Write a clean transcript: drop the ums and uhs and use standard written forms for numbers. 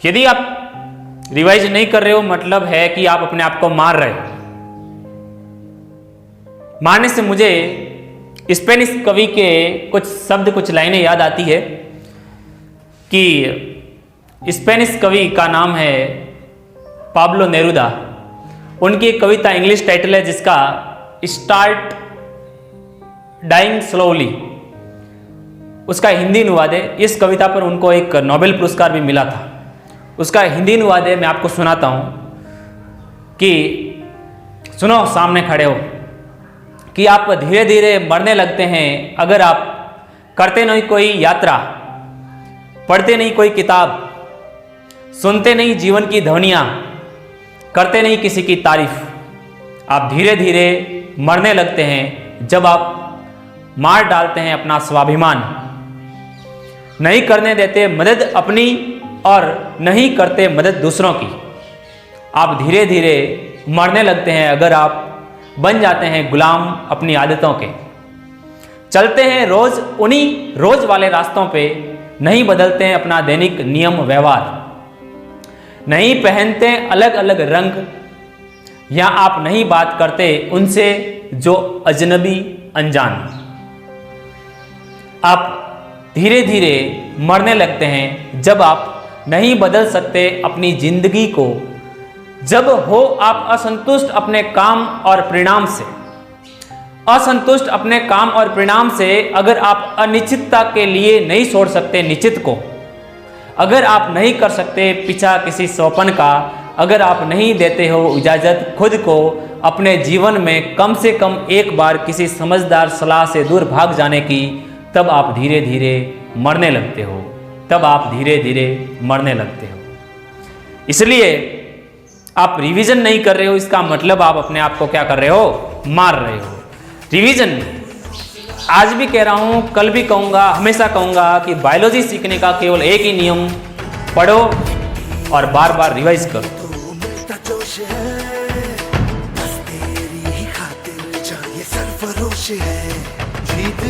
यदि आप रिवाइज नहीं कर रहे हो मतलब है कि आप अपने आप को मार रहे हो। मारने से मुझे स्पेनिश कवि के कुछ शब्द, कुछ लाइनें याद आती है कि स्पेनिश कवि का नाम है पाब्लो नेरुदा। उनकी एक कविता इंग्लिश टाइटल है जिसका स्टार्ट डाइंग स्लोली, उसका हिंदी अनुवाद है। इस कविता पर उनको एक नोबेल पुरस्कार भी मिला था। उसका हिंदी अनुवाद है, मैं आपको सुनाता हूं कि सुनो, सामने खड़े हो, कि आप धीरे धीरे मरने लगते हैं अगर आप करते नहीं कोई यात्रा, पढ़ते नहीं कोई किताब, सुनते नहीं जीवन की ध्वनियाँ, करते नहीं किसी की तारीफ। आप धीरे धीरे मरने लगते हैं जब आप मार डालते हैं अपना स्वाभिमान, नहीं करने देते मदद अपनी और नहीं करते मदद दूसरों की। आप धीरे धीरे मरने लगते हैं अगर आप बन जाते हैं गुलाम अपनी आदतों के, चलते हैं रोज उन्हीं रोज वाले रास्तों पे, नहीं बदलते हैं अपना दैनिक नियम व्यवहार, नहीं पहनते अलग अलग रंग, या आप नहीं बात करते उनसे जो अजनबी अनजान। आप धीरे धीरे मरने लगते हैं जब आप नहीं बदल सकते अपनी जिंदगी को, जब हो आप असंतुष्ट अपने काम और परिणाम से, असंतुष्ट अपने काम और परिणाम से। अगर आप अनिश्चितता के लिए नहीं छोड़ सकते निश्चित को, अगर आप नहीं कर सकते पीछा किसी स्वप्न का, अगर आप नहीं देते हो इजाज़त खुद को अपने जीवन में कम से कम एक बार किसी समझदार सलाह से दूर भाग जाने की, तब आप धीरे धीरे मरने लगते हो, तब आप धीरे धीरे मरने लगते हो। इसलिए आप रिवीजन नहीं कर रहे हो, इसका मतलब आप अपने आप को क्या कर रहे हो, मार रहे हो। रिवीजन आज भी कह रहा हूं, कल भी कहूंगा, हमेशा कहूंगा कि बायोलॉजी सीखने का केवल एक ही नियम, पढ़ो और बार बार रिवाइज करो। सरफरोश है जीत